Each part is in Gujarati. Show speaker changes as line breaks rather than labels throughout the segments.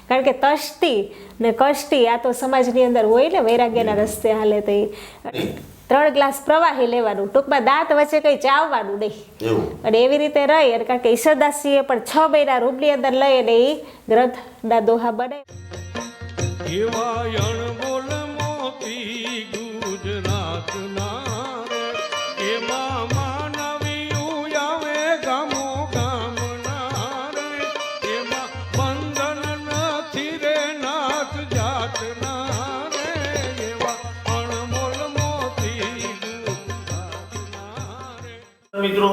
કારણ કે તસ્તી ને કષ્ટી આ તો સમાજની અંદર હોય ને, વૈરાગ્યના રસ્તે હાલે તો 3 ગ્લાસ પ્રવાહી લેવાનું, ટૂંકમાં દાંત વચ્ચે કંઈ ચાવવાનું નહીં. અને એવી રીતે રહી અને કારણ કે ઈશ્વરદાસજીએ પણ 6 મહિના રૂમની અંદર લઈ અને એ ગ્રંથના દોહા બને.
મિત્રો,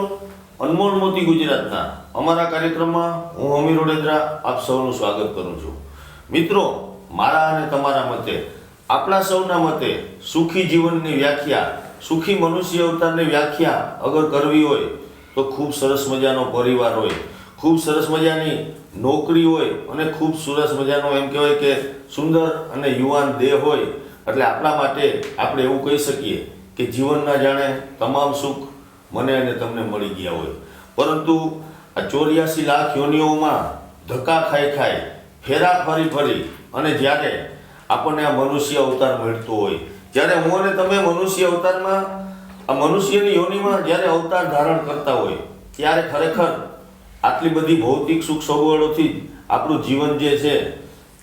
અનમોલ મોતી ગુજરાતના અમારા કાર્યક્રમમાં હું અમીર ઓડેદરા આપ સૌનું સ્વાગત કરું છું. મિત્રો, મારા અને તમારા મતે, આપણા સૌના મતે સુખી જીવનની વ્યાખ્યા, સુખી મનુષ્ય અવતારની વ્યાખ્યા અગર કરવી હોય તો ખૂબ સરસ મજાનો પરિવાર હોય, ખૂબ સરસ મજાની નોકરી હોય અને ખૂબ સરસ મજાનો એમ કહેવાય કે સુંદર અને યુવાન દેહ હોય. એટલે આપણા માટે આપણે એવું કહી શકીએ કે જીવનના જાણે તમામ સુખ મને અને તમને મળી ગયા હોય. પરંતુ આ 84 લાખ યોનિઓમાં ધક્કા ખાઈ ફેરા ફરી અને જ્યારે આપણને આ મનુષ્ય અવતાર મળતો હોય, જ્યારે હું અને તમે મનુષ્ય અવતારમાં આ મનુષ્યની યોનિમાં જ્યારે અવતાર ધારણ કરતા હોય, ત્યારે ખરેખર આટલી બધી ભૌતિક સુખ સગવડોથી આપણું જીવન જે છે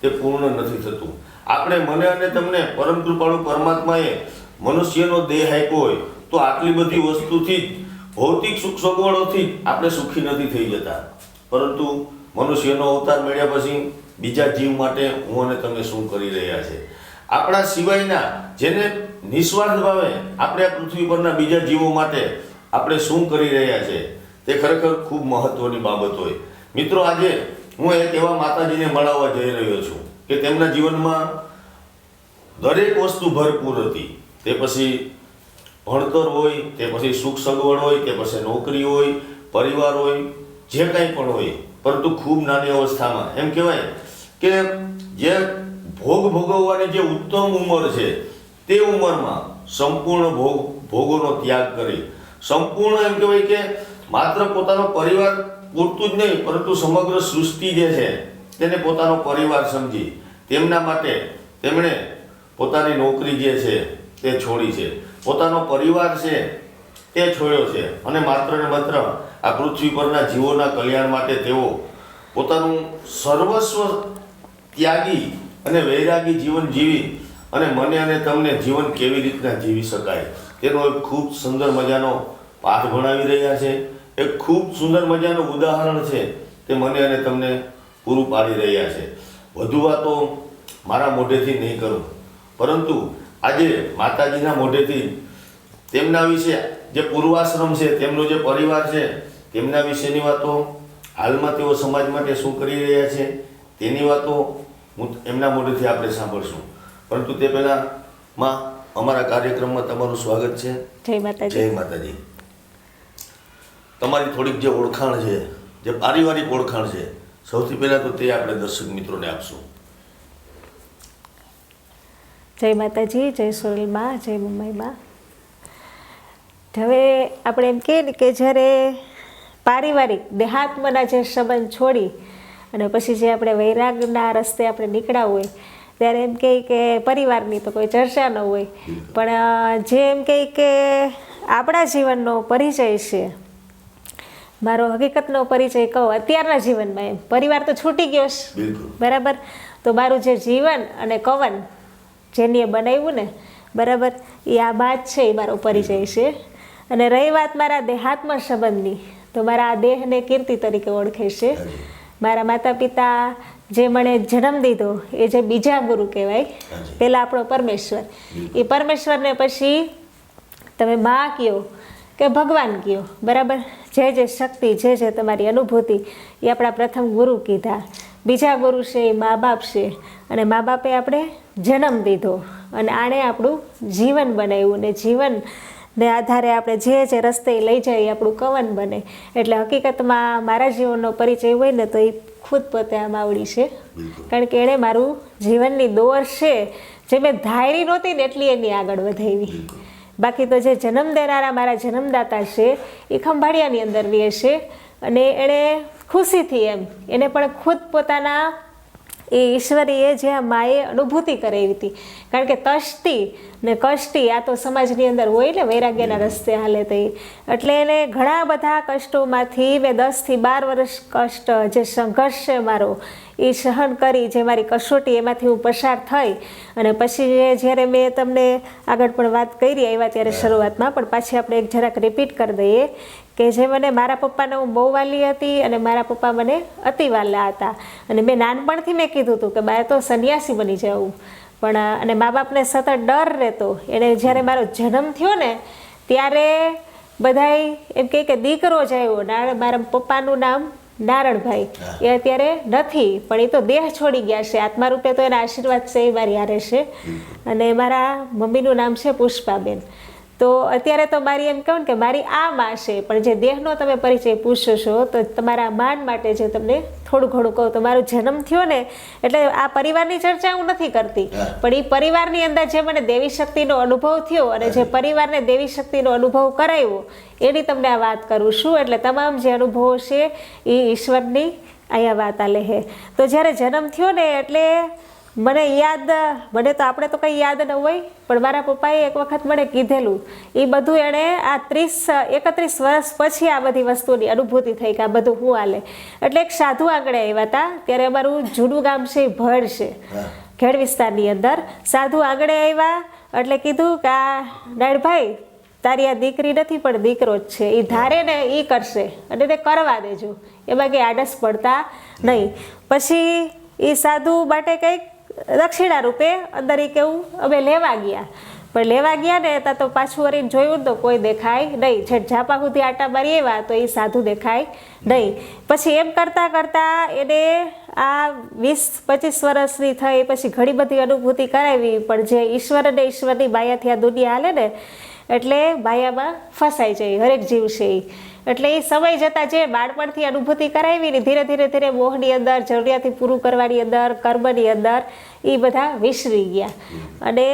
તે પૂર્ણ નથી થતું. આપણે મને અને તમને પરમ કૃપાળુ પરમાત્માએ મનુષ્યનો દેહ આપ્યો હોય તો આટલી બધી વસ્તુથી જ, ભૌતિક સુખ સગવડોથી આપણે સુખી નથી થઈ જતા. પરંતુ મનુષ્યનો અવતાર મળ્યા પછી બીજા જીવ માટે હું અને તમે શું કરી રહ્યા છે, આપણા સિવાયના જેને નિસ્વાર્થ ભાવે આપણે આ પૃથ્વી પરના બીજા જીવો માટે આપણે શું કરી રહ્યા છે, તે ખરેખર ખૂબ મહત્વની બાબત હોય. મિત્રો, આજે હું એક એવા માતાજીને મળવા જઈ રહ્યો છું કે તેમના જીવનમાં દરેક વસ્તુ ભરપૂર હતી. તે પછી ભણતર હોય, તે પછી સુખ સગવડ હોય, તે પછી નોકરી હોય, પરિવાર હોય, જે કંઈ પણ હોય, પરંતુ ખૂબ નાની અવસ્થામાં એમ કહેવાય કે જે ભોગ ભોગવવાની જે ઉત્તમ ઉંમર છે તે ઉંમરમાં સંપૂર્ણ ભોગોનો ત્યાગ કરી, સંપૂર્ણ એમ કહેવાય કે માત્ર પોતાનો પરિવાર પૂરતું જ નહીં પરંતુ સમગ્ર સૃષ્ટિ જે છે તેને પોતાનો પરિવાર સમજી તેમના માટે તેમણે પોતાની નોકરી જે છે તે છોડી છે, પોતાનો પરિવાર છે તે છોડ્યો છે અને માત્ર ને માત્ર આ પૃથ્વી પરના જીવોના કલ્યાણ માટે તેઓ પોતાનું સર્વસ્વ ત્યાગી અને વૈરાગી જીવન જીવી અને મને અને તમને જીવન કેવી રીતના જીવી શકાય તેનો એક ખૂબ સુંદર મજાનો પાઠ ભણાવી રહ્યા છે. એક ખૂબ સુંદર મજાનું ઉદાહરણ છે તે મને અને તમને પૂરું પાડી રહ્યા છે. વધુ વાતો મારા મોઢેથી નહીં કરું, પરંતુ આજે માતાજીના મોઢેથી તેમના વિશે જે પૂર્વાશ્રમ છે, તેમનો જે પરિવાર છે, તેમના વિશેની વાતો, હાલમાં તેઓ સમાજ માટે શું કરી રહ્યા છે તેની વાતો હું એમના મોઢેથી આપણે સાંભળશું. પરંતુ તે પહેલાં માં અમારા કાર્યક્રમમાં તમારું સ્વાગત છે.
જય માતાજી.
જય માતાજી. તમારી થોડીક જે ઓળખાણ છે, જે પારિવારિક ઓળખાણ છે, સૌથી પહેલાં તો તે આપણે દર્શક મિત્રોને આપશું.
જય માતાજી, જય સોરેલમાં, જય મુંબઈમાં. હવે આપણે એમ કહીએ ને કે જ્યારે પારિવારિક દેહાત્મના જે સંબંધ છોડી અને પછી જે આપણે વૈરાગના રસ્તે આપણે નીકળ્યા હોય ત્યારે એમ કહે કે પરિવારની તો કોઈ ચર્ચા ન હોય, પણ જે એમ કહે કે આપણા જીવનનો પરિચય છે, મારો હકીકતનો પરિચય કહું અત્યારના જીવનમાં, એમ પરિવાર તો છૂટી ગયો છે બરાબર, તો મારું જે જીવન અને કવન જેની બનાવ્યું ને બરાબર, એ આ બાત છે, એ મારો પરિચય છે. અને રહી વાત મારા દેહાત્મ સંબંધની, તો મારા આ દેહને કીર્તિ તરીકે ઓળખે છે. મારા માતા પિતા જે મને જન્મ દીધો એ જે બીજા ગુરુ કહેવાય, પહેલાં આપણો પરમેશ્વર, એ પરમેશ્વરને પછી તમે મા કહો કે ભગવાન કહો બરાબર, જે શક્તિ, જે તમારી અનુભૂતિ એ આપણા પ્રથમ ગુરુ કીધા. બીજા ગુરુ છે એ મા બાપ છે, અને મા બાપે આપણે જન્મ દીધો અને આણે આપણું જીવન બનાવ્યું, ને જીવનને આધારે આપણે જે રસ્તે લઈ જાય એ આપણું કવન બને. એટલે હકીકતમાં મારા જીવનનો પરિચય હોય ને તો એ ખુદ પોતે આ માવડી છે, કારણ કે એણે મારું જીવનની દોર છે જે મેં ધારી નહોતી ને એટલી એની આગળ વધાવી. બાકી તો જે જન્મ દેનારા મારા જન્મદાતા છે એ ખંભાળિયાની અંદર રહે છે, અને એણે ખુશીથી એને પણ ખુદ પોતાના એ ઈશ્વરીએ જે આ માએ અનુભૂતિ કરાવી હતી. કારણ કે તસ્તી ને કષ્ટી આ તો સમાજની અંદર હોય ને, વૈરાગ્યના રસ્તે હાલે તે. એટલે એને ઘણા બધા કષ્ટોમાંથી મેં 10 થી 12 વર્ષ કષ્ટ, જે સંઘર્ષ છે મારો, એ સહન કરી, જે મારી કસોટી, એમાંથી હું પસાર થઈ. અને પછી જ્યારે મેં તમને આગળ પણ વાત કરી આવ્યા ત્યારે શરૂઆતમાં, પણ પાછી આપણે એક જરાક રિપીટ કરી દઈએ કે જે મને મારા પપ્પાને હું બહુ વાલી હતી અને મારા પપ્પા મને અતિ વાલા હતા. અને મેં નાનપણથી મેં કીધું હતું કે મારે તો સંન્યાસી બની જવું, પણ અને મા બાપને સતત ડર રહેતો. એને જ્યારે મારો જન્મ થયો ને ત્યારે બધાય એમ કહે કે દીકરો જ આવ્યો. મારા પપ્પાનું નામ નારણભાઈ, એ અત્યારે નથી, પણ એ તો દેહ છોડી ગયા છે. આત્મા રૂપે તો એના આશીર્વાદ છે એ મારી હારે છે. અને મારા મમ્મીનું નામ છે પુષ્પાબેન. તો અત્યારે તો મારી એમ કહું કે મારી આ માં છે, પણ જે દેહનો તમે પરિચય પૂછો છો તો તમારા માન માટે જે તમને થોડું ઘણું કહું તો મારો જન્મ થયો ને, એટલે આ પરિવારની ચર્ચા હું નથી કરતી, પણ એ પરિવારની અંદર જે મને દેવી શક્તિનો અનુભવ થયો અને જે પરિવારને દેવી શક્તિનો અનુભવ કરાવ્યો એની તમને આ વાત કરું છું. એટલે તમામ જે અનુભવો છે એ ઈશ્વરની અહીંયા વાત આલે છે. તો જ્યારે જન્મ થયો ને એટલે મને યાદ, મને તો આપણે તો કંઈ યાદ ન હોય, પણ મારા પપ્પાએ એક વખત મને કીધેલું. એ બધું એણે આ 31 વર્ષ પછી આ બધી વસ્તુની અનુભૂતિ થઈ કે આ બધું હું હાલે. એટલે એક સાધુ આંગણે આવ્યા હતા. ત્યારે અમારું જૂનું ગામ છે એ ભડ છે, ખેડ વિસ્તારની અંદર. સાધુ આંગણે આવ્યા એટલે કીધું કે આ નાયણભાઈ, તારી આ દીકરી નથી પણ દીકરો જ છે, એ ધારે ને એ કરશે અને તે કરવા દેજો, એમાં કંઈ આડસ પડતા નહીં. પછી એ સાધુ માટે કંઈક દક્ષિણા રૂપે અંદર એ કેવું અમે લેવા ગયા. પણ લેવા ગયા ને ત્યાં તો પાછું વળીને જોયું તો કોઈ દેખાય નહીં. છેક ઝાપા સુધી આટા મારી આવ્યા તો એ સાધુ દેખાય નહીં. પછી એમ કરતાં કરતાં એને આ 20-25 વર્ષની થઈ. પછી ઘણી બધી અનુભૂતિ કરાવી, પણ જે ઈશ્વર અને ઈશ્વરની માયાથી આ દુનિયા હાલે ને, એટલે માયામાં ફસાઈ જાય હરેક જીવ છે એ. એટલે એ સમય જતાં જે બાળપણથી અનુભૂતિ કરાવી ને ધીરે ધીરે મોહની અંદર, જરૂરિયાતથી પૂરું કરવાની અંદર, કર્મની અંદર એ બધા વિસરી ગયા. અને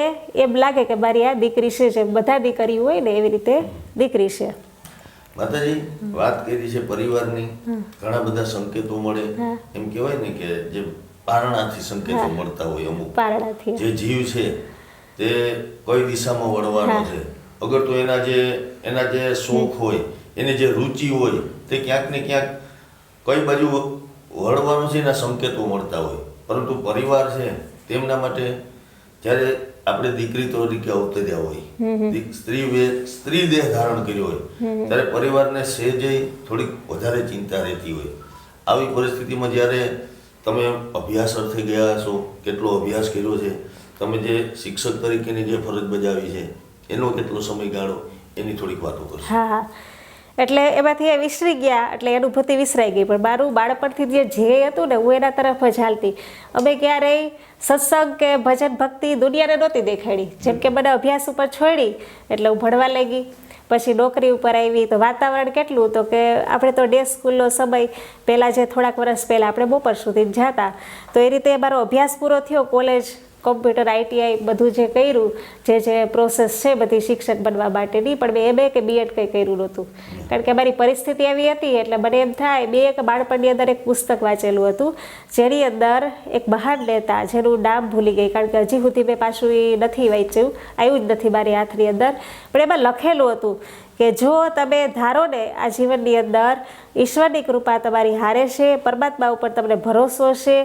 એમ લાગે કે મારી આ દીકરી છે, જેમ બધા દીકરી હોય ને એવી રીતે દીકરી છે.
માતાજી વાત કરી છે પરિવારની, ઘણા બધા સંકેતો મળે. એમ કહેવાય ને કે જે પારણાથી સંકેતો મળતા હોય, અમુક
પારણાથી
જે જીવ છે તે કઈ દિશામાં વળવાનો છે, અગર તો એના જે શોખ હોય, એને જે રુચિ હોય તે ક્યાંક ને ક્યાંક કઈ બાજુ વળવાનું છે એના સંકેતો મળતા હોય. પરંતુ પરિવાર છે તેમના માટે જ્યારે આપણે દીકરી તરીકે અવતર્યા હોય, સ્ત્રી દેહ ધારણ કર્યો હોય, ત્યારે પરિવારને સહેજે થોડીક વધારે ચિંતા રહેતી હોય. આવી પરિસ્થિતિમાં જ્યારે તમે અભ્યાસ અર્થે ગયા છો, કેટલો અભ્યાસ કર્યો છે, તમે જે શિક્ષક તરીકેની જે ફરજ બજાવી છે એનો કેટલો સમયગાળો, એની થોડીક વાતો કરશો.
હા, એટલે એમાંથી એ વિસરી ગયા, એટલે અનુભૂતિ વિસરાઈ ગઈ. પણ મારું બાળપણથી જે ધ્યેય હતું ને, હું એના તરફ જ હાલતી. અમે ક્યારેય સત્સંગ કે ભજન ભક્તિ દુનિયાને નહોતી દેખાડી. જેમ કે મને અભ્યાસ ઉપર છોડી એટલે હું ભણવા લાગી. પછી નોકરી ઉપર આવી તો વાતાવરણ કેટલું, તો કે આપણે તો ડે સ્કૂલનો સમય પહેલાં જે થોડાક વર્ષ પહેલાં આપણે બપોર સુધી જતા. તો એ રીતે મારો અભ્યાસ પૂરો થયો, કોલેજ, કોમ્પ્યુટર, ITI બધું જે કર્યું, જે પ્રોસેસ છે બધી શિક્ષક બનવા માટેની, પણ મેં MA કે BEd કંઈ કર્યું નહોતું. કારણ કે મારી પરિસ્થિતિ એવી હતી. એટલે મને એમ થાય, મેં એક બાળપણની અંદર એક પુસ્તક વાંચેલું હતું, જેની અંદર એક મહાન નેતા, જેનું નામ ભૂલી ગઈ, કારણ કે હજી સુધી મેં પાછું એ નથી વાંચ્યું, આવ્યું જ નથી મારી હાથની અંદર. પણ એમાં લખેલું હતું કે જો તમે ધારો ને આ જીવનની અંદર ઈશ્વરની કૃપા તમારી હારે છે, પરમાત્મા ઉપર તમને ભરોસો છે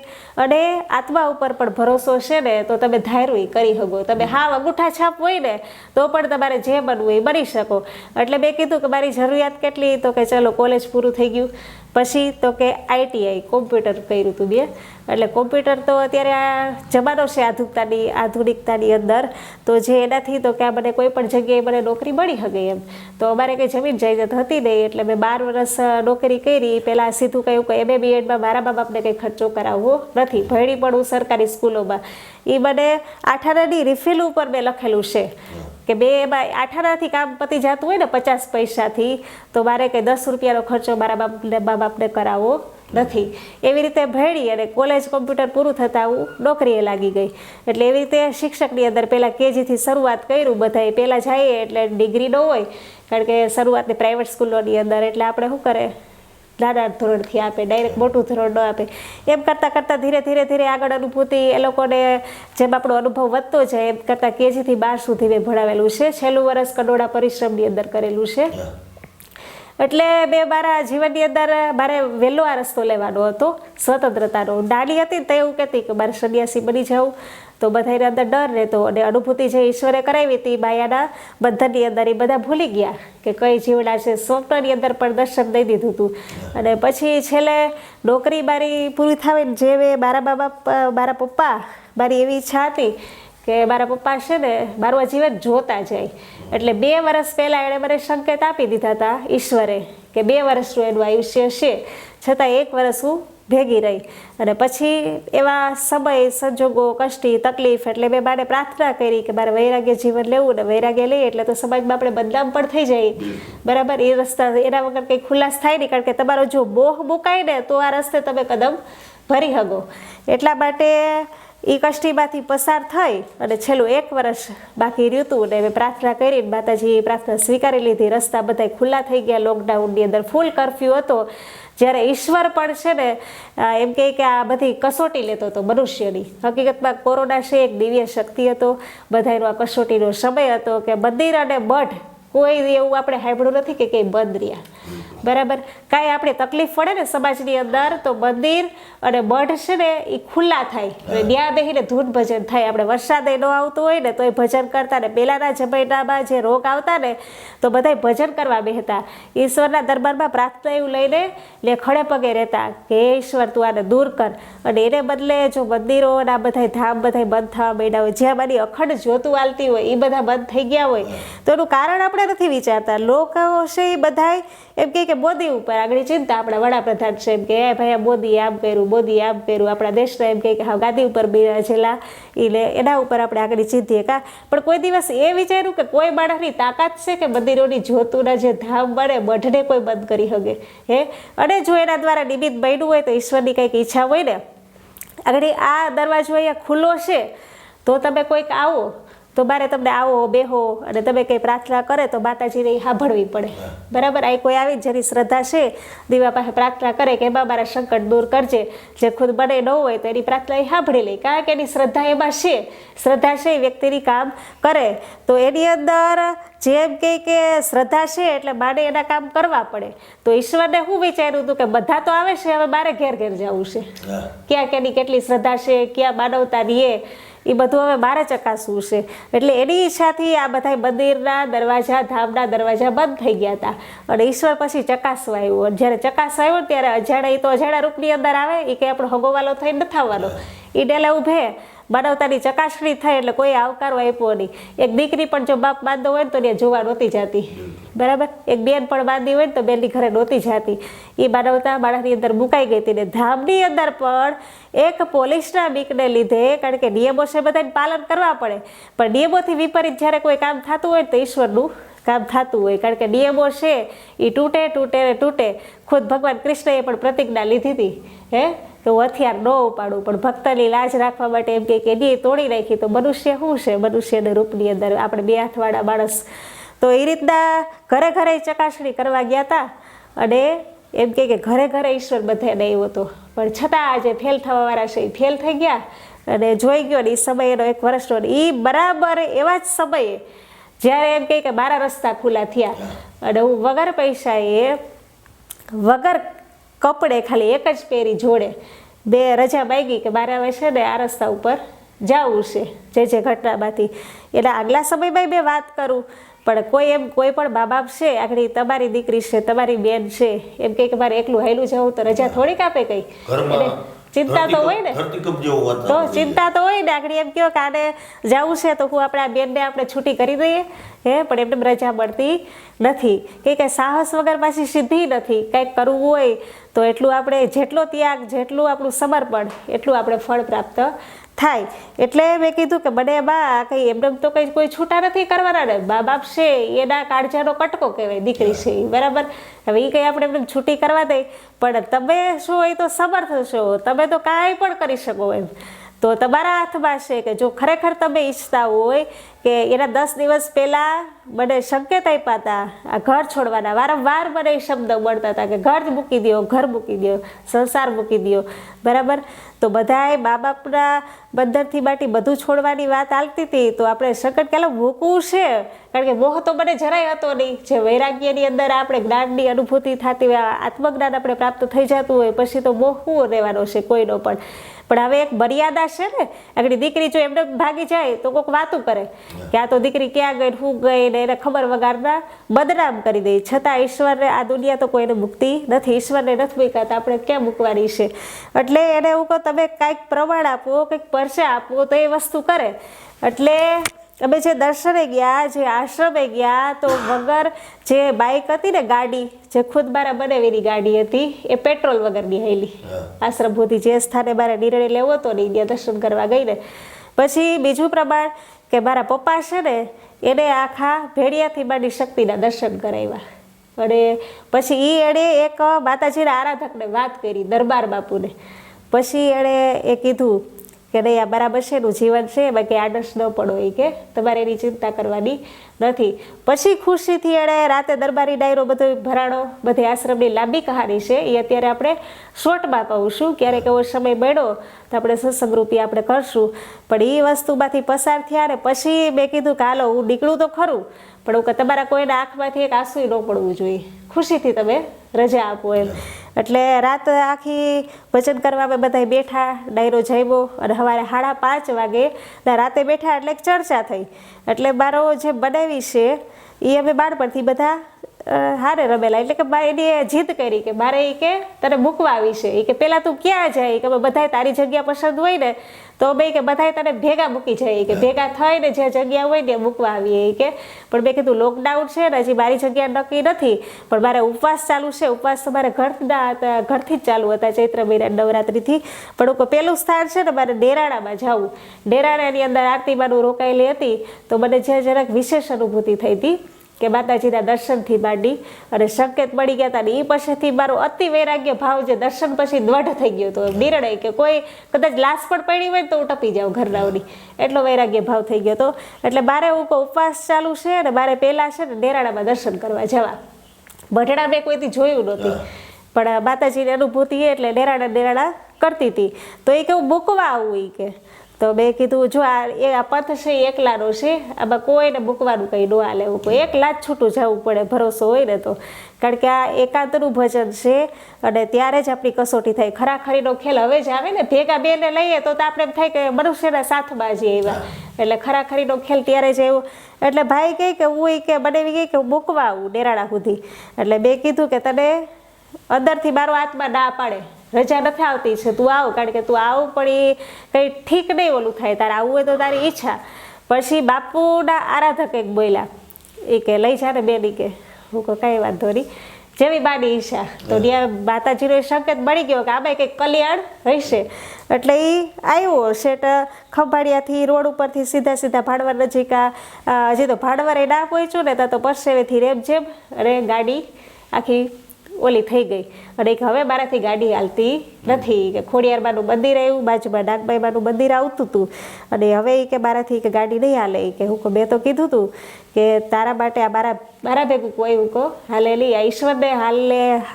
અને આત્મા ઉપર પણ ભરોસો છે ને, તો તમે ધાર્યું કરી શકો. તમે હાવ અંગૂઠા છાપ હોય ને તો પણ તમારે જે બનવું એ બની શકો. એટલે મેં કીધું કે મારી જરૂરિયાત કેટલી, તો કે ચલો કોલેજ પૂરું થઈ ગયું. પછી તો કે ITI કોમ્પ્યુટર કર્યું હતું મેં. એટલે કોમ્પ્યુટર તો અત્યારે આ જમાનો છે આધુનિકતાની અંદર, તો જે એનાથી તો કે આ મને કોઈ પણ જગ્યાએ મને નોકરી મળી શકે એમ. તો અમારે કંઈ જમીન જાયદાદ હતી નહીં, એટલે મેં 12 વર્ષ નોકરી કરી. પહેલાં સીધું કહ્યું કે MA BEdમાં મારા મા બાપને કંઈ ખર્ચો કરાવવો નથી. ભણી પણ હું સરકારી સ્કૂલોમાં. એ મને 8 આનાની રિફિલ ઉપર મેં લખેલું છે કે બે એમાં 8 આનાથી કામ પતી જતું હોય ને 50 પૈસાથી, તો મારે કંઈ 10 રૂપિયાનો ખર્ચો મારા મા બાપને કરાવવો નથી. એવી રીતે ભણી અને કોલેજ કોમ્પ્યુટર પૂરું થતાં હું નોકરીએ લાગી ગઈ. એટલે એવી રીતે શિક્ષકની અંદર પહેલાં KGથી શરૂઆત કર્યું. બધાએ પહેલાં જઈએ એટલે ડિગ્રી ન હોય, કારણ કે શરૂઆતની પ્રાઇવેટ સ્કૂલોની અંદર એટલે આપણે શું કરે, નાના ધોરણથી આપે, ડાયરેક્ટ મોટું ધોરણ ન આપે. એમ કરતાં કરતાં ધીરે ધીરે આગળ અનુભૂતિ એ લોકોને જેમ આપણો અનુભવ વધતો જાય એમ કરતાં KG થી 12 સુધી મેં ભણાવેલું છે. છેલ્લું વર્ષ કડોળા પરિશ્રમની અંદર કરેલું છે. એટલે મેં મારા જીવનની અંદર મારે વહેલો આ રસ્તો લેવાનો હતો સ્વતંત્રતાનો. નાની હતી ને તો એવું કહેતી કે મારે સંન્યાસી બની જાઉં, તો બધાની અંદર ડર રહેતો અને અનુભૂતિ જે ઈશ્વરે કરાવી હતી માયાના બંધનની અંદર એ બધા ભૂલી ગયા કે કઈ જીવડા છે. સ્વપ્નની અંદર પણ દર્શન દઈ દીધું હતું. અને પછી છેલ્લે નોકરી મારી પૂરી થઈને જે મેં મારા પપ્પા મારી એવી ઈચ્છા હતી કે મારા પપ્પા છે ને મારું આ જીવન જોતા જાય. એટલે 2 વર્ષ પહેલાં એણે મને સંકેત આપી દીધા હતા ઈશ્વરે કે 2 વર્ષનું એનું આયુષ્ય છે, છતાં 1 વર્ષ હું ભેગી રહી. અને પછી એવા સમય સંજોગો કષ્ટી તકલીફ એટલે મેં મારે પ્રાર્થના કરી કે મારે વૈરાગ્ય જીવન લેવું, ને વૈરાગ્ય લઈએ એટલે તો સમાજમાં આપણે બદનામ પણ થઈ જાય. બરાબર, એ રસ્તા એના વગર કંઈ ખુલાસ થાય નહીં, કારણ કે તમારો જો મોહ મુકાય ને તો આ રસ્તે તમે કદમ ભરી શકો. એટલા માટે એ કષ્ટીમાંથી પસાર થઈ અને છેલ્લું 1 વર્ષ બાકી રહ્યું હતું ને મેં પ્રાર્થના કરીને માતાજી પ્રાર્થના સ્વીકારી લીધી. રસ્તા બધા ખુલ્લા થઈ ગયા. લોકડાઉનની અંદર ફૂલ કર્ફ્યુ હતો, જ્યારે ઈશ્વર પણ છે ને એમ કહે કે આ બધી કસોટી લેતો હતો મનુષ્યની. હકીકતમાં કોરોના છે એક દિવ્ય શક્તિ હતો, બધાનો આ કસોટીનો સમય હતો કે મંદિર અને મઠ કોઈ એવું આપણે સાંભળ્યું નથી કે કંઈ બંધ રહ્યા. બરાબર, કાંઈ આપણે તકલીફ પડે ને સમાજની અંદર તો મંદિર અને મઠ છે ને એ ખુલ્લા થાય અને ત્યાં બેસીને ધૂન ભજન થાય. આપણે વરસાદ ન આવતું હોય ને તો એ ભજન કરતા ને પહેલાંના જમાનામાં જે રોગ આવતા ને તો બધાય ભજન કરવા બેસતા, ઈશ્વરના દરબારમાં પ્રાર્થના એવું લઈને ને ખડે પગે રહેતા કે હે ઈશ્વર તું આને દૂર કર. અને એને બદલે જો મંદિરો અને આ બધા ધામ બધા બંધ થવા માંડ્યા હોય, જ્યાં મારી અખંડ જ્યોતું હાલતી હોય એ બધા બંધ થઈ ગયા હોય, તો એનું કારણ આપણે નથી વિચારતા. લોકો છે એ બધાય એમ કે મોદી ઉપર આગળ ચિંતા. આપણા વડાપ્રધાન છે એમ કે એ ભાઈ મોદી આમ કર્યું, મોદી આમ કર્યું. આપણા દેશના એમ કે હા ગાદી ઉપર બિરાજેલા એટલે એના ઉપર આપણે આગળ ચીંધીએ કા. પણ કોઈ દિવસ એ વિચાર્યું કે કોઈ માણસની તાકાત છે કે મંદિરોની જ્યોતુના જે ધામ બને મઢને કોઈ બંધ કરી શકે હે? અને જો એના દ્વારા નિમિત્ત બન્યું હોય તો ઈશ્વરની કંઈક ઈચ્છા હોય ને, આગળ આ દરવાજો અહીંયા ખુલ્લો છે તો તમે કોઈક આવો તો મારે તમને આવો બેહો અને તમે કંઈ પ્રાર્થના કરે તો માતાજીને સાંભળવી પડે. બરાબર, આ કોઈ આવી જેની શ્રદ્ધા છે દીવા પાસે પ્રાર્થના કરે કે એમાં મારા સંકટ દૂર કરજે, જે ખુદ બને ન હોય તો એની પ્રાર્થના એ સાંભળી લે, કારણ કે એની શ્રદ્ધા એમાં છે. શ્રદ્ધા છે એ વ્યક્તિની કામ કરે. તો એની અંદર જેમ કે શ્રદ્ધા છે એટલે મારે એના કામ કરવા પડે. તો ઈશ્વરને શું વિચાર્યું હતું કે બધા તો આવે છે, હવે મારે ઘેર જવું છે. ક્યાં કેની કેટલી શ્રદ્ધા છે, ક્યાં માનવતાની એ બધું હવે મારે ચકાસવું છે. એટલે એની ઈચ્છાથી આ બધા મંદિરના દરવાજા ધામના દરવાજા બંધ થઈ ગયા હતા. અને ઈશ્વર પછી ચકાસવા આવ્યો. જ્યારે ચકાસવા આવ્યો ત્યારે અજાણા, એ તો અજાણા રૂપની અંદર આવે, એ કંઈ આપણો હગોવાલો થઈને નથી આવવાનો. એ ડેલા ઊભે માનવતાની ચકાસણી થાય એટલે કોઈ આવકારો આપ્યો નહીં. એક દીકરી પણ જો બાપ બાંધો હોય ને તો ત્યાં જોવા નહોતી જતી. બરાબર, એક બેન પણ બાંધી હોય ને તો બેનની ઘરે નહોતી જતી. એ માનવતા માણસની અંદર મુકાઈ ગઈ હતી. ને ધામની અંદર પણ એક પોલીસના બીકને લીધે, કારણ કે નિયમો છે બધાને પાલન કરવા પડે, પણ નિયમોથી વિપરીત જ્યારે કોઈ કામ થતું હોય તો ઈશ્વરનું કામ થતું હોય. કારણ કે નિયમો છે એ તૂટે. ખુદ ભગવાન કૃષ્ણએ પણ પ્રતિજ્ઞા લીધી હતી હે કે હું હથિયાર ન ઉપાડું, પણ ભક્તની લાજ રાખવા માટે એમ કે એની તોડી નાખી. તો મનુષ્ય શું છે? મનુષ્યના રૂપની અંદર આપણે 2 હાથવાળા માણસ. તો એ રીતના ઘરે ચકાસણી કરવા ગયા હતા. અને એમ કે ઘરે ઈશ્વર બધાને આવ્યો હતો, પણ છતાં આજે ફેલ થવાવાળા છે એ ફેલ થઈ ગયા. અને જોઈ ગયો ને એ સમયનો 1 વર્ષનો, એ બરાબર એવા જ સમયે જ્યારે એમ કે મારા રસ્તા ખુલ્લા થયા અને હું વગર પૈસાએ વગર કપડે ખાલી એક જ પહેરી જોડે 2 રજા માંગી કે મારે હવે છે ને આ રસ્તા ઉપર જવું છે જે ઘટનામાંથી. એટલે આગલા સમયમાં મેં વાત કરું, પણ કોઈ પણ મા બાપ છે આગળ તમારી દીકરી છે, તમારી બેન છે, એમ કે મારે એકલું હાયલું જવું તો રજા થોડીક આપે કઈ? ચિંતા તો હોય ને, તો ચિંતા તો હોય ને. આગળ એમ કહો કે આને જવું છે તો હું આપણે આ બેનને આપણે છૂટી કરી દઈએ હે, પણ એમને રજા મળતી નથી. કે સાહસ વગર પાછી સિદ્ધિ નથી. કંઈક કરવું હોય તો એટલું આપણે જેટલો ત્યાગ, જેટલું આપણું સમર્પણ, એટલું આપણે ફળ પ્રાપ્ત થાય. એટલે મેં કીધું કે મને બા કંઈ એમને તો કંઈ કોઈ છૂટા નથી કરવાના ને. મા બાપ છે એના કાળજાનો કટકો કહેવાય દીકરી છે એ. બરાબર, હવે એ કંઈ આપણે એમને છૂટી કરવા દે, પણ તમે શું હોય તો સમર્થ છો, તમે તો કાંઈ પણ કરી શકો એમ. તો તમારા હાથમાં છે કે જો ખરેખર તમે ઈચ્છતા હોય કે એના 10 દિવસ પહેલાં મને સંકેત આપ્યા હતા આ ઘર છોડવાના, વારંવાર મને એ શબ્દ મળતા હતા કે ઘર મૂકી દો, ઘર મૂકી દો, સંસાર મૂકી દો, બરાબર. તો બધાએ મા બાપના બંધનથી બાટી બધું છોડવાની વાત આવતી હતી. તો આપણે સંકટ ક્યારે મૂકવું છે? કારણ કે મોહ તો મને જરાય હતો નહીં. જે વૈરાગ્યની અંદર આપણે જ્ઞાનની અનુભૂતિ થતી હોય, આત્મજ્ઞાન આપણે પ્રાપ્ત થઈ જતું હોય, પછી તો મોહ શું રહેવાનો છે કોઈનો પણ. પણ હવે એક મર્યાદા છે ને. આગળ દીકરી જો એમને ભાગી જાય તો કોઈક વાતું કરે કે આ તો દીકરી ક્યાં ગઈ, શું ગઈ, ને એને ખબર વગરના બદનામ કરી દે. છતાં ઈશ્વરને આ દુનિયા તો કોઈને મૂકતી નથી. ઈશ્વરને નથી મૂક્યા તો આપણે ક્યાં મૂકવાની છે? એટલે એને એવું કહો તમે કાંઈક પ્રમાણ આપો, કંઈક પરસે આપો તો એ વસ્તુ કરે. એટલે અમે જે દર્શને ગયા, જે આશ્રમે ગયા, તો વગર જે બાઇક હતી ને, ગાડી જે ખુદ મારા બનાવેલી ગાડી હતી, એ પેટ્રોલ વગરની હેલી આશ્રમ સુધી જે સ્થાને મારે નિર્ણય લેવો હતો ને ત્યાં દર્શન કરવા ગઈ ને. પછી બીજું પ્રમાણ કે મારા પપ્પા છે ને એને આખા ભેડિયાથી માંડી શક્તિના દર્શન કરાવ્યા. અને પછી એણે એક માતાજીના આરાધકને વાત કરી, દરબાર બાપુને. પછી એણે એ કીધું કે નહીં આ બરાબર છે, એનું જીવન છે, એમાં કંઈ આડસ ન પડો એ કે તમારે એની ચિંતા કરવાની નથી. પછી ખુશીથી એણે રાતે દરબારી ડાયરો બધો ભરાણો. બધી આશ્રમની લાંબી કહાની છે, એ અત્યારે આપણે શોર્ટમાં કહું છું. ક્યારેક એવો સમય મળ્યો તો આપણે સત્સંગ રૂપી આપણે કરશું. પણ એ વસ્તુમાંથી પસાર થયા ને પછી મેં કીધું કે હાલો હું નીકળું તો ખરું, પણ હું કે તમારા કોઈના આંખમાંથી એક આંસુ ન પડવું જોઈએ, ખુશીથી તમે રજા આપો એમ. એટલે રાત આખી ભજન કરવા અમે બધા બેઠા, ડાયરો જમ્યો અને સવારે 5:30 વાગે રાતે બેઠા એટલે ચર્ચા થઈ. એટલે મારો જે બનાવી છે એ અમે બાળપણથી બધા હારે રમેલા. એટલે કે એની જીદ કરી કે મારે એ કે તને મૂકવા આવી છે. એ કે પહેલાં તું ક્યાં જાય કે બધાય તારી જગ્યા પસંદ હોય ને તો ભાઈ કે બધાય તને ભેગા મૂકી જાય, કે ભેગા થઈને જે જગ્યા હોય ને મૂકવા આવીએ. કે પણ મેં કીધું લોકડાઉન છે ને હજી મારી જગ્યા નક્કી નથી, પણ મારે ઉપવાસ ચાલુ છે. ઉપવાસ તો મારે ઘરથી જ ચાલુ હતા ચૈત્ર મહિના નવરાત્રિથી. પણ પેલું સ્થાન છે ને મારે ડેરાણામાં જવું. ડેરાણાની અંદર આરતીમાંનું રોકાયેલી હતી તો મને જે જરાક વિશેષ અનુભૂતિ થઈ હતી કે માતાજીના દર્શનથી માંડી અને સંકેત મળી ગયા હતા. ને એ પછીથી મારો અતિ વૈરાગ્ય ભાવ જે દર્શન પછી દ્વઢ થઈ ગયો હતો. નિર્ણય કે કોઈ કદાચ લાશ પણ પડી હોય તો હું ટપી જાઉં ઘરનાઓની, એટલો વૈરાગ્ય ભાવ થઈ ગયો હતો. એટલે મારે હું ઉપવાસ ચાલુ છે ને મારે પહેલાં છે ને ડેરાણામાં દર્શન કરવા જવા. બઢડા મેં કોઈથી જોયું નહોતી, પણ માતાજીની અનુભૂતિ એટલે ડેરાણા કરતી હતી. તો એ કેવું મૂકવા આવું એ કે. તો મેં કીધું જો આ પંથ છે એ એકલાનો છે, આમાં કોઈને મૂકવાનું કંઈ ન હાલે. એવું એકલા જ છૂટું જવું પડે ભરોસો હોય ને તો. કારણ કે આ એકાંતનું ભજન છે અને ત્યારે જ આપણી કસોટી થાય. ખરાખરીનો ખેલ હવે જ આવે ને, ભેગા બેને લઈએ તો આપણે એમ થાય કે મનુષ્યના સાથમાં જ એવા. એટલે ખરાખરીનો ખેલ ત્યારે જ એવું. એટલે ભાઈ કહે કે હું કે બનાવી ગઈ કે મૂકવા આવું ડેરાણા સુધી. એટલે મેં કીધું કે તને અંદરથી મારો આત્મા ના પાડે, રજા નથી આવતી છે, તું આવ. કારણ કે તું આવું પણ એ કંઈ ઠીક નહીં ઓલું થાય, તારે આવવું હોય તો તારી ઈચ્છા. પછી બાપુના આરાધક એક બોલ્યા એ કે લઈ જા ને બેન. કે હું કહું કાંઈ વાંધો નહીં, જેવી બાની ઈચ્છા. તો ત્યાં માતાજીનો સંકેત મળી ગયો કે આમાં કંઈક કલ્યાણ રહેશે. એટલે એ આવ્યો શેઠ ખંભાળિયાથી રોડ ઉપરથી સીધા ભાડવર નજીક. હજી તો ભાડવર એ ના પહોંચ્યું ને ત્યાં તો પરસેવેથી રેમઝેમ અને ગાડી આખી ઓલી થઈ ગઈ. અને હવે મારાથી ગાડી હાલતી નથી. કે ખોડિયારમાંનું મંદિર આવ્યું, બાજુમાં નાગબાઈમાંનું મંદિર આવતું હતું, અને હવે કે મારાથી કે ગાડી નહીં હાલે. કે હું મેં તો કીધું હતું કે તારા માટે આ મારા ભેગું કોઈ હું કહો હાલે લઈ, આ ઈશ્વરને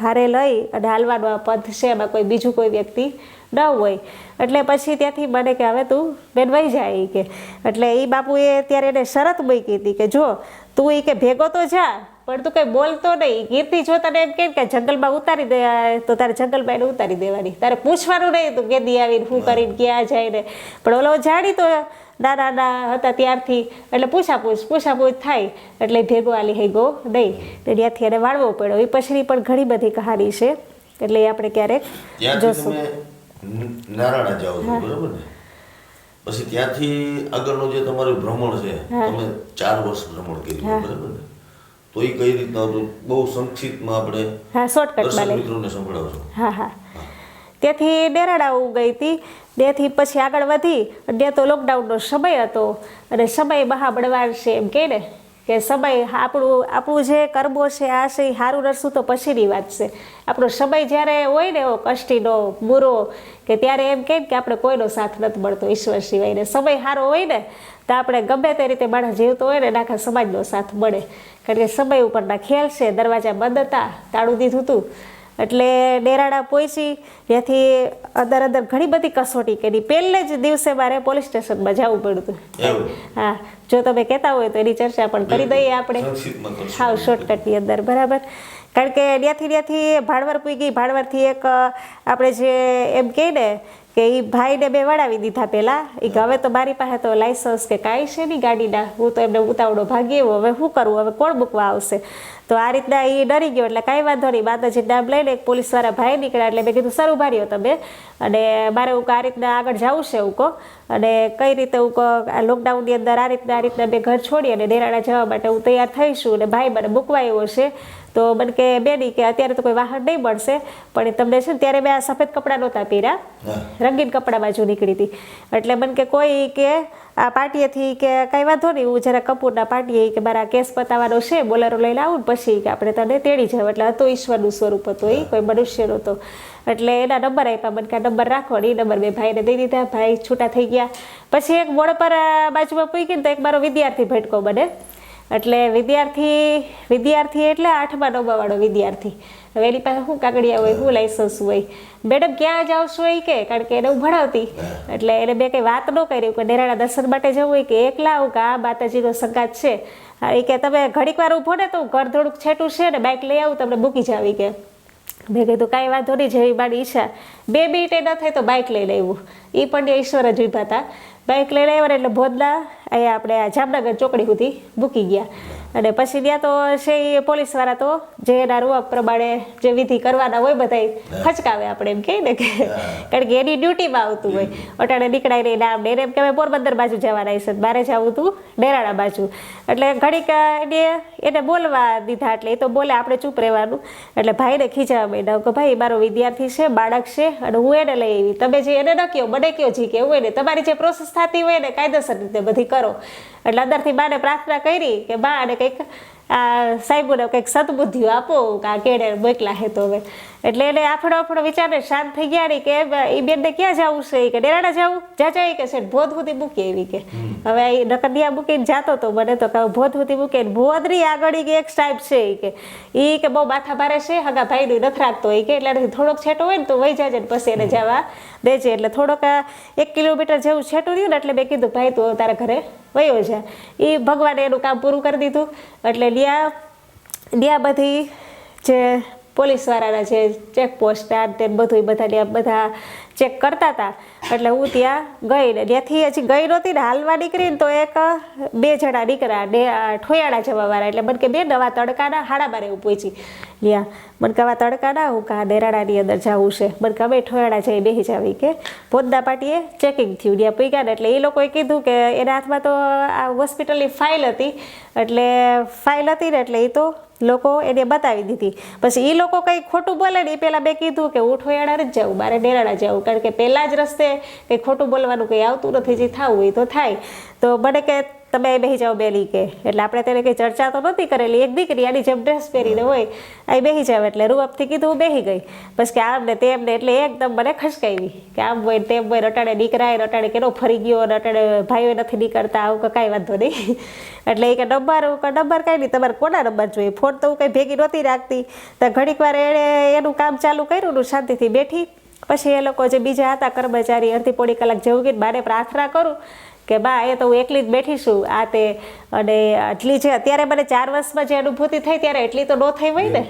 હારે લઈ અને હાલવાનો આ પંથ છે, એમાં કોઈ બીજું કોઈ વ્યક્તિ ન હોય. એટલે પછી ત્યાંથી મને કે હવે તું બેન વહી જાય કે. એટલે એ બાપુએ ત્યારે એને શરત મૂકી હતી કે જો તું એ કે ભેગો તો જા પણ તું કંઈ બોલતો નહીં. કીર્તિ જો તને એમ કે જંગલમાં ઉતારી દે તો તારે જંગલમાં એને ઉતારી દેવાની, તારે પૂછવાનું નહીં તું કેદી આવીને શું કરીને ક્યાં જાય ને. પણ ઓલો જાણી તો નાના હતા ત્યારથી એટલે પૂછાપૂછ થાય એટલે ભેગો આલી હઈ ગો નહીં. ત્યાંથી એને વાળવો પડ્યો. એ પછીની પણ ઘણી બધી કહાની છે, એટલે એ આપણે ક્યારેક જોશું.
નારાયણ જાઓ છો બરાબર ને? પછી ત્યાંથી આગળનું જે તમારું ભ્રમણ છે, તમે 4 વર્ષ ભ્રમણ કર્યું બરાબર ને? તો એ કઈ રીતના હતું બહુ સંક્ષિપ્તમાં આપણે શોર્ટકટમાં મિત્રોને સંભળાવજો. હા. ત્યાંથી ડેરાડા ગઈ હતી. ત્યાંથી પછી આગળ વધી. ત્યાં તો લોકડાઉનનો સમય હતો અને સમય મહાબળવાન છે એમ કહે ને
કે સમય આપણું જે કર્મો છે આ છે એ સારું નરસું તો પછીની વાત છે. આપણો સમય જ્યારે હોય ને એવો કષ્ટીનો બુરો કે ત્યારે એમ કહે કે આપણે કોઈનો સાથ નથી મળતો ઈશ્વર સિવાય, ને સમય સારો હોય ને તો આપણે ગમે તે રીતે માણસ જીવતો હોય ને આખા સમાજનો સાથ મળે, કારણ કે સમય ઉપરના ખેલ છે. દરવાજા બંધ હતા, તાળું દીધું હતું, એટલે ડેરાડા પહોંચી ત્યાંથી અંદર ઘણી બધી કસોટી કરી. પહેલે જ દિવસે મારે પોલીસ સ્ટેશનમાં જવું પડ્યું હતું. હા, જો તમે કહેતા હોય તો એની ચર્ચા પણ કરી દઈએ આપણે, હા શોર્ટકટની અંદર, બરાબર. કારણ કે ત્યાંથી ભાણવર પૂગી, ભાણવરથી એક આપણે જે એમ કહીએ ને કે એ ભાઈને મેં વળાવી દીધા પહેલાં. એ હવે તો મારી પાસે તો લાઇસન્સ કે કાંઈ છે નહીં ગાડીના, હું તો એમને ઉતાવળો ભાગી આવ્યો, હવે શું કરવું, હવે કોણ મૂકવા આવશે. તો આ રીતના એ ડરી ગયો, એટલે કાંઈ વાંધો નહીં, માતાજી નામ લઈને એક પોલીસવાળા ભાઈ નીકળ્યા. એટલે મેં કીધું સર ઉભા રહ્યો તમે, અને મારે હું આ રીતના આગળ જવું છે હું કહો, અને કઈ રીતે હું કહો આ લોકડાઉનની અંદર આ રીતના મેં ઘર છોડી અને ડેરાડા જવા માટે હું તૈયાર થઈશું, અને ભાઈ મને મૂકવા આવ્યો છે. તો મને કે બેની કે અત્યારે તો કોઈ વાહન નહીં મળશે, પણ તમને છે ને ત્યારે મેં આ સફેદ કપડાં નહોતા પહેર્યા, રંગીન કપડાં બાજુ નીકળી હતી. એટલે મને કે કોઈ કે આ પાર્ટીએથી કે કાંઈ વાંધો નહીં, હું જરા કપૂરના પાર્ટીએ કે મારા કેસ પતાવવાનો છે, બોલેરો લઈને આવું ને પછી કે આપણે તને તેડી જાવ. એટલે હતો ઈશ્વરનું સ્વરૂપ હતો, એ કોઈ મનુષ્ય નહોતો. એટલે એના નંબર આપ્યા મને કે આ નંબર રાખો, ને એ નંબર મેં ભાઈને દઈ દીધા. ભાઈ છૂટા થઈ ગયા. પછી એક મોડ પર બાજુમાં પૂકી તો એક મારો વિદ્યાર્થી ભટકો મને. એટલે વિદ્યાર્થી એટલે 8મા 9મા વાળો વિદ્યાર્થી. હવે એની પાસે શું કાગળિયા હોય, શું લાઇસન્સ હોય. મેડમ ક્યાં જાવ છો એ કે, કારણ કે એને હું ભણાવતી. એટલે એને મેં કંઈ વાત ન કરી કે ડેરાડા દર્શન માટે જવું હોય કે એકલા આવું કે આ માતાજીનો સંગાત છે. એ કે તમે ઘડીક વાર ઊભો ને તો ઘર થોડુંક છેટું છે ને બાઇક લઈ આવું તમને મૂકી જાવી કે. મેં કીધું કાંઈ વાંધો નહીં, જેવી મારી ઈચ્છા. 2 મિનિટે ન થાય તો બાઇક લઈને આવ્યું. એ પણ ઈશ્વર જ ઊભા હતા. બાઇક લઈને આવ્યા એટલે ભોદના અહીંયા આપણે આ જામનગર ચોકડી સુધી મૂકી ગયા. અને પછી ત્યાં તો છે એ પોલીસવાળા તો જે એના રૂપ પ્રમાણે જે વિધિ કરવાના હોય બધા ખચકાવે, આપણે એમ કહીએ ને કે, કારણ કે એની ડ્યુટીમાં આવતું હોય. અટાણે નીકળાય નહીં નામ ને એમ કે અમે પોરબંદર બાજુ જવાના છે, મારે જવું હતું ડેરાડા બાજુ. એટલે ઘડીક એને બોલવા દીધા, એટલે એ તો બોલે, આપણે ચૂપ રહેવાનું. એટલે ભાઈને ખીજાવા માંડ્યા કે ભાઈ મારો વિદ્યાર્થી છે, બાળક છે, અને હું એને લઈ આવી, તમે જે એને ન કહો મને કહો જી કે એવું હોય ને તમારી જે પ્રોસેસ થતી હોય ને કાયદેસર રીતે બધી કરો. એટલે અંદરથી બાને પ્રાર્થના કરી કે બા અને કંઈક આ સાહેબોને કંઈક સદબુદ્ધિઓ આપો કે આ કેડે મોકલા હે તો હવે. એટલે એને આપણો વિચારને શાંત થઈ ગયા નહીં કે એ બેનને ક્યાં જવું છે, કે ડેરાડા જવું જાજો કે છે ભોદ સુધી મૂકી એવી કે. હવે એ નકડિયા મૂકીને જાતો તો મને તો કહું ભોદ સુધી મૂકીને ભોદની આગળ કે એક સાહેબ છે કે એ કે બહુ માથા ભારે છે, હગા ભાઈનું નથી રાખતો એ કે, એટલે થોડોક છેટો હોય ને તો વહી જાજે ને પછી એને જવા દેજે. એટલે થોડોક 1 કિલોમીટર જેવું છેટું રહ્યું ને એટલે મેં કીધું ભાઈ તું તારા ઘરે વયો જા. એ ભગવાને એનું કામ પૂરું કરી દીધું. એટલે ત્યાં બધી જે પોલીસવાળાના જે ચેકપોસ્ટ આ તે બધું બધા ચેક કરતા હતા. એટલે હું ત્યાં ગઈ ને ત્યાંથી હજી ગઈ નહોતી ને હાલવા નીકળીને તો એક 2 જણા નીકળ્યા ઠોયાડા જવાવાળા. એટલે મને કે બે નવા તડકાના 12:30 એવું પહોંચી ત્યાં. મને કે આવા તડકાના હું કા ડેરાડાની અંદર જવું છે, મને કે અમે ઠોયાડા જઈ બેસી જાવી કે. ભોદના પાટીએ ચેકિંગ થયું, ત્યાં પૂગ્યા ને એટલે એ લોકોએ કીધું કે એના હાથમાં તો આ હોસ્પિટલની ફાઇલ હતી, એટલે એ તો લોકો એને બતાવી દીધી. પછી એ લોકો કંઈ ખોટું બોલે ને એ પહેલાં મેં કીધું કે હું ઠોયાડા નથી જવું, મારે ડેરાડા જવું, કારણ કે પહેલાં જ રસ્તે કંઈ ખોટું બોલવાનું કંઈ આવતું નથી, જે થવું હોય તો થાય. તો મને કે તમે બેસી જાઓ બેલી કે. એટલે આપણે તેને કંઈ ચર્ચા તો નહોતી કરેલી, એક દીકરી આની જેમ ડ્રેસ પહેરીને હોય અહીં બેસી જાવ. એટલે રૂઅપથી કીધું હું બેસી ગઈ. પછી કે આમ ને તેમ ને, એટલે એકદમ મને ખસકાવી કે આમ હોય તેમ હોય, રટાડે નીકળાય, રટાડે કેનો ફરી ગયો, રટાડે ભાઈઓ નથી નીકળતા, આવું કાંઈ વાંધો નહીં. એટલે એ કે નંબર કાંઈ નહીં, તમારે કોના નંબર જોઈએ, ફોન તો હું કંઈ ભેગી નહોતી રાખતી. તો ઘડીક વાર એણે એનું કામ ચાલુ કર્યું ને શાંતિથી બેઠી. પછી એ લોકો જે બીજા હતા કર્મચારી અડધી પોણી કલાક જેવું ગઈ, બાને પ્રાર્થના કરું કે બા એ તો હું એકલી જ બેઠી છું આ તે. અને આટલી જે અત્યારે મને 4 વર્ષમાં જે અનુભૂતિ થઈ ત્યારે એટલી તો ન થઈ હોય ને.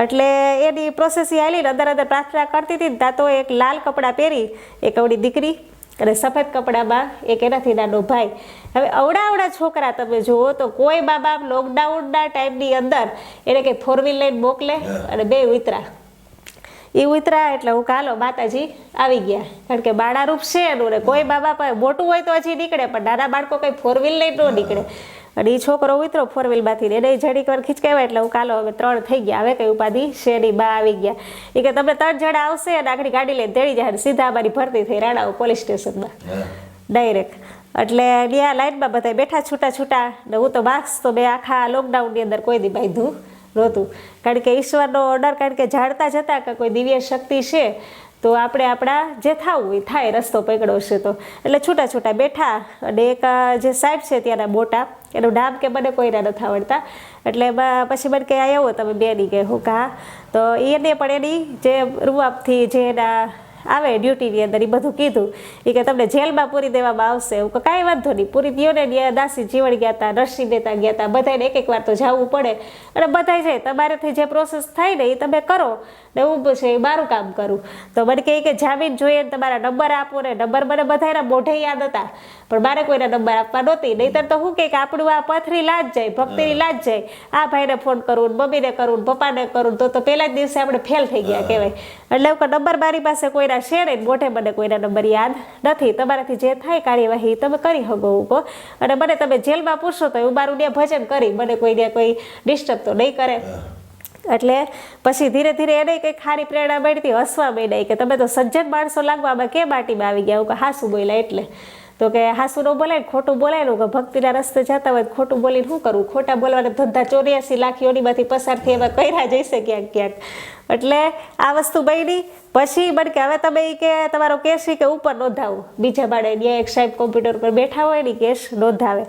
એટલે એની પ્રોસેસ હાલી અંદર પ્રાર્થના કરતી હતી. ત્યાં તો એક લાલ કપડાં પહેરી એક અવળી દીકરી અને સફેદ કપડામાં એક એનાથી નાનો ભાઈ. હવે અવડા છોકરા તમે જુઓ તો કોઈ મા બાપ લોકડાઉનના ટાઈમની અંદર એને કંઈ 4 વ્હીલ લઈને મોકલે, અને 2 ઉતરા એટલે હું કાલો માતાજી આવી ગયા. કારણ કે બાળારૂપ છે એનું, ને કોઈ મા બાપ મોટું હોય તો હજી નીકળે, પણ નાના બાળકો કંઈ 4 વ્હીલ લઈને ન નીકળે. અને એ છોકરો ઉતરો 4 વ્હીલમાંથી, એને જડીક વાર ખીચકાવ્યા. એટલે હું કાલો હવે 3 થઈ ગયા, હવે કંઈ ઉપાધિ શેરી બા આવી ગયા. એ કે તમે 3 જણા આવશે અને આખરી ગાડી લઈને તેડી જાય, સીધા અમારી ભરતી થઈ રાણાઓ પોલીસ સ્ટેશનમાં ડાયરેક્ટ. એટલે ત્યાં લાઈનમાં બધા બેઠા છૂટા છૂટા ને હું તો માસ્ક તો મેં આખા લોકડાઉનની અંદર કોઈ દી બાંધ્યું નહોતું, કારણ કે ઈશ્વરનો ઓર્ડર, કારણ કે જાણતા જતા કે કોઈ દિવ્ય શક્તિ છે તો આપણે આપણા જે થવું એ થાય, રસ્તો પકડો છે તો એટલે છૂટા છૂટા બેઠા. અને એક જે સાહેબ છે ત્યાંના મોટા, એનું નામ કે મને કોઈના નથી આવડતા, એટલે પછી મને કે આવ્યો તમે બેની કે હું કહા, તો એને પણ એની જે રૂઆબથી જે એના આવે ડ્યુટીની અંદર એ બધું કીધું. એ કે તમને જેલમાં પૂરી દેવામાં આવશે. હું કહું કાંઈ વાંધો નહીં, પૂરી દો ને. દાસી જીવણ ગયા હતા, નરસિંહ મહેતા ગયા હતા, બધાને એક વાર તો જવું પડે અને બધાય જાય. તમારેથી જે પ્રોસેસ થાય ને એ તમે કરો ને હું છે એ મારું કામ કરું. તો મને કહે કે જામીન જોઈએ ને તમારા નંબર આપો ને. નંબર મને બધાના મોઢે યાદ હતા પણ મારે કોઈના નંબર આપવા નહોતી. નહીંતર તો શું કે આપણું આ પથરી લાજ જાય, ભક્તિની લાજ જાય. આ ભાઈને ફોન કરું, મમ્મીને કરું, પપ્પાને કરું, તો પહેલા જ દિવસે આપણે ફેલ થઈ ગયા કહેવાય. એટલે નંબર મારી પાસે કોઈના છે નહીં, મોઢે મને કોઈના નંબર યાદ નથી. તમારાથી જે થાય કાર્યવાહી તમે કરી શકો હું કહો. અને મને તમે જેલમાં પૂછશો તો હું મારું ત્યાં ભજન કરી, મને કોઈને કોઈ ડિસ્ટર્બ તો નહીં કરે. એટલે પછી ધીરે ધીરે એને કંઈક ખારી પ્રેરણા મળતી, હસવા માંડ્યા કે તમે તો સજ્જન માણસો લાગવામાં કેમ માટીમાં આવી ગયા. હું કે હાસુ બોલ્યા એટલે. તો કે હાસુ ન બોલાય, ખોટું બોલાય. કે ભક્તિના રસ્તે જતા હોય ખોટું બોલીને શું કરવું, ખોટા બોલવાના ધંધા 84 લાખ યોનીમાંથી પસાર થઈ એમાં કર્યા જઈશે ક્યાંક ક્યાંક. એટલે આ વસ્તુ બની. પછી મને કે હવે તમે કે તમારો કેસ કે ઉપર નોંધાવો. બીજા બાળે ત્યાં એક સાહેબ કોમ્પ્યુટર પર બેઠા હોય ને કેસ નોંધાવે.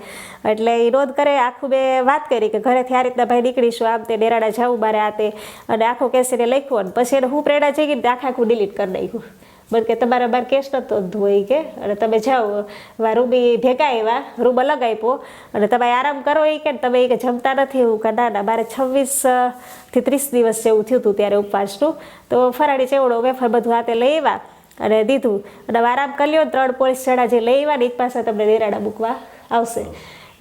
એટલે એ નોંધ કરે. આખું મેં વાત કરી કે ઘરેથી આ રીતના ભાઈ નીકળીશું, આમ તે ડેરાડા જવું મારે આ તે, અને આખો કેસ એને લખ્યો. અને પછી એને હું પ્રેરણા જઈ ગઈ આખું ડિલીટ કરી નાખ્યું. મને કે તમારા બાર કેસ નતો હોય કે, અને તમે જાઓ રૂબી ભેગા આવ્યા, રૂમ અલગ આપ્યો અને તમે આરામ કરો એ કે તમે કે જમતા નથી. એવું કે ના ના, મારે 26 થી 30 દિવસ જેવું થયું હતું ત્યારે ઉપવાસનું. તો ફરાળી ચેવડો વેફર બધું હાથે લઈ આવ્યા અને દીધું. અને આરામ કરી લ્યો. 3 પોલીસ ચડા જે લઈ આવ્યા ને એ પાસે તમને ડેરાડા મૂકવા આવશે.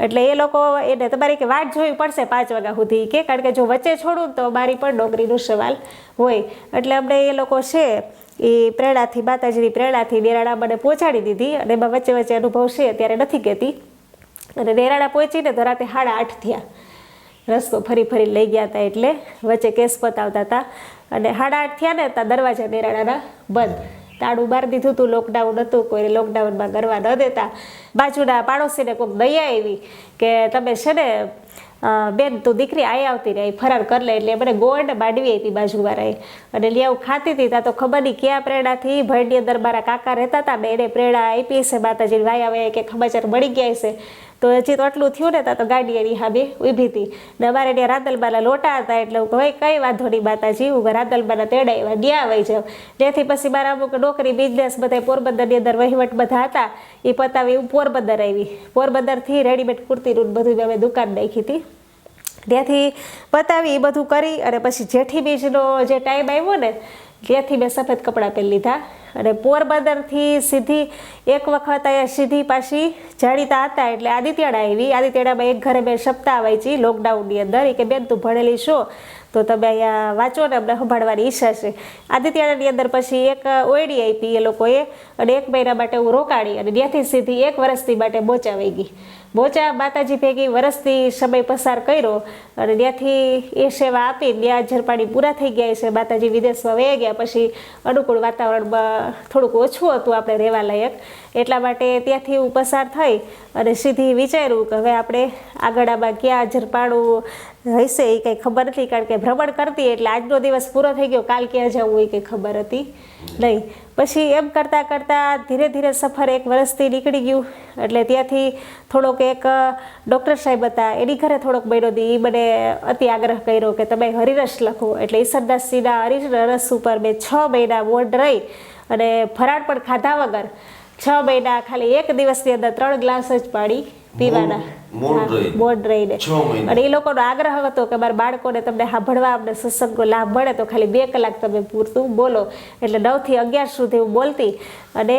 એટલે એ લોકો એને તમારી કે વાટ જોવી પડશે 5 વાગ્યા સુધી કે, કારણ કે જો વચ્ચે છોડું તો મારી પણ નોકરીનો સવાલ હોય. એટલે અમને એ લોકો છે એ પ્રેરણાથી, માતાજીની પ્રેરણાથી ડેરાડા મને પહોંચાડી દીધી. અને એમાં વચ્ચે વચ્ચે અનુભવ છે અત્યારે નથી કહેતી. અને ડેરાડા પહોંચીને તો રાતે 8:30 થયા. રસ્તો ફરી ફરી લઈ ગયા હતા એટલે વચ્ચે કેસ પતાવતા હતા. અને 8:30 થયા ને ત્યાં દરવાજા ડેરાડાના બંધ, તાળું મારી દીધું હતું. લોકડાઉન હતું, કોઈને લોકડાઉનમાં કરવા ન દેતા. બાજુના પાડોશીને કોઈક દયા આવી કે તમે છે ને બેન તું દીકરી આઈ આવતી રહી, ફરાર કરી લે. એટલે મને ગોળ માંડવી આપી બાજુવાળાએ. અને લિયાવું ખાતી હતી. ત્યાં તો ખબર નહીં ક્યાં પ્રેરણાથી ભણની અંદર મારા કાકા રહેતા હતા ને એને પ્રેરણા આપી છે માતાજી. વાય આવે કે સમાચાર મળી ગયા છે. તો હજી તો આટલું થયું ને ત્યાં તો ગાડી એની હાબે ઊભી હતી. ને અમારે ત્યાં રાંદલબાના લોટા હતા. એટલે હું કહું કંઈ વાંધો નહીં માતાજી, હું રાંદલબાના તેડાવ્યા ન્યા આવી જાઉં. ત્યાંથી પછી મારા અમુક નોકરી બિઝનેસ બધા પોરબંદરની અંદર વહીવટ બધા હતા એ પતાવી હું પોરબંદર આવી. પોરબંદરથી રેડીમેડ કુર્તીનું બધું અમે દુકાન નાખી હતી. ત્યાંથી પતાવી એ બધું કરી અને પછી જેઠી બીજનો જે ટાઈમ આવ્યો ને ત્યાંથી મેં સફેદ કપડાં પહેરી લીધા. અને પોરબંદરથી સીધી એક વખત અહીંયા સીધી પાછી જાણીતા હતા એટલે આદિત્યડા આવી. આદિત્યડામાં એક ઘરે મેં સપ્તાહ વાંચી લોકડાઉનની અંદર. એ કે બેન તું ભણેલી છો તો તમે અહીંયા વાંચો ને અમને સંભાળવાની ઈચ્છા છે. આદિત્યડાની અંદર પછી એક ઓયડી આપી એ લોકોએ અને 1 મહિના માટે હું રોકાણી. અને ત્યાંથી સીધી 1 વર્ષથી માટે બોચા વહી ગઈ. બોચા માતાજી ભેગી વર્ષથી સમય પસાર કર્યો. અને ત્યાંથી એ સેવા આપી ત્યાં ઝરપાણી પૂરા થઈ ગયા છે. માતાજી વિદેશમાં વહી ગયા પછી અનુકૂળ વાતાવરણમાં થોડુંક ઓછું હતું આપણે રહેવા લાયક. એટલા માટે ત્યાંથી હું પસાર થઈ અને સીધી વિચાર્યું કે હવે આપણે આગળમાં ક્યાં ઝરપાણું હશે એ કંઈ ખબર નથી, કારણ કે ભ્રમણ કરતી એટલે આજનો દિવસ પૂરો થઈ ગયો, કાલ ક્યાં જવું એ કંઈ ખબર હતી નહીં. પછી એમ કરતાં કરતાં ધીરે ધીરે સફર 1 વર્ષથી નીકળી ગયું. એટલે ત્યાંથી થોડોક એક ડૉક્ટર સાહેબ હતા એની ઘરે થોડોક મહિનો દી મને અતિ આગ્રહ કર્યો કે તમે હરિરસ લખો. એટલે ઈશ્વરદાસજીના હરિરસ ઉપર મેં 6 મહિના મોઢ રહી અને ફરાળ પણ ખાધા વગર 6 મહિના ખાલી 1 દિવસની અંદર 3 ગ્લાસ જ પાણી પીવાના મોઢ રહીને. અને એ લોકોનો આગ્રહ હતો કે મારા બાળકોને તમને સાંભળવા અમને સત્સંગનો લાભ મળે તો ખાલી 2 કલાક તમે પૂરતું બોલો. એટલે 9 થી 11 સુધી હું બોલતી. અને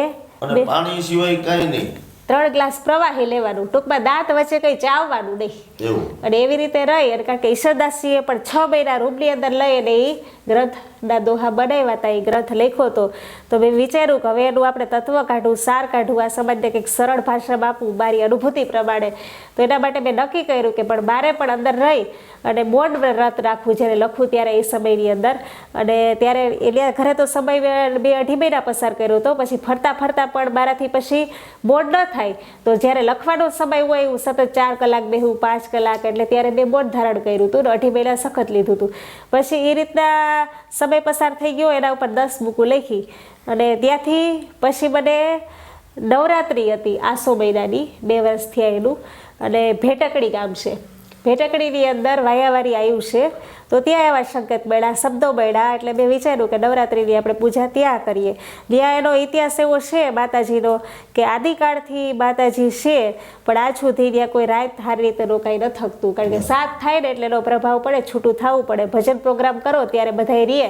પાણી સિવાય કાંઈ નહીં,
3 ગ્લાસ પ્રવાહી લેવાનું, ટૂંકમાં દાંત વચ્ચે કંઈ ચાવવાનું નહીં. અને એવી રીતે રહી. અને કારણ કે ઈશ્વરદાસજીએ પણ 6 મહિના રૂમની અંદર લઈ અને એ ગ્રંથ ના દોહા બનાવ્યા હતા, એ ગ્રંથ લખ્યો હતો. તો મેં વિચાર્યું કે હવે એનું આપણે તત્વ કાઢવું, સાર કાઢવું, આ સમાજને કંઈક સરળ ભાષામાં આપવું મારી અનુભૂતિ પ્રમાણે. તો એના માટે મેં નક્કી કર્યું કે પણ મારે પણ અંદર રહી અને મૌન વ્રત રાખવું જ્યારે લખું ત્યારે, એ સમયની અંદર. અને ત્યારે એટલે ઘરે તો સમય 2-2.5 મહિના પસાર કર્યો હતો. પછી ફરતા ફરતા પણ મારાથી પછી મૌન ન થાય, તો જ્યારે લખવાનો સમય હોય હું સતત 4 કલાક બેહું, 5 કલાક, એટલે ત્યારે મેં મૌન ધારણ કર્યું હતું ને 2.5 મહિના સખત લીધું હતું. પછી એ રીતના સમય પસાર થઈ ગયો, એના ઉપર 10 બુકો લખી. અને ત્યાંથી પછી મને નવરાત્રિ હતી આસો મહિનાની, 2 વર્ષ થયા એનું. અને ભેટકડી ગામ છે, ભેટકડીની અંદર વાયાવારી આવ્યું છે. તો ત્યાં એવા સંકેત મળ્યા, શબ્દો મળ્યા. એટલે મેં વિચાર્યું કે નવરાત્રિની આપણે પૂજા ત્યાં કરીએ. ત્યાં એનો ઇતિહાસ એવો છે માતાજીનો કે આદિકાળથી માતાજી છે, પણ આજ સુધી ત્યાં કોઈ રાત સારી રીતે રોકાઈ ન થકતું. કારણ કે સાત થાય ને એટલે એનો પ્રભાવ પડે, છૂટું થવું પડે. ભજન પ્રોગ્રામ કરો ત્યારે બધાય રીએ,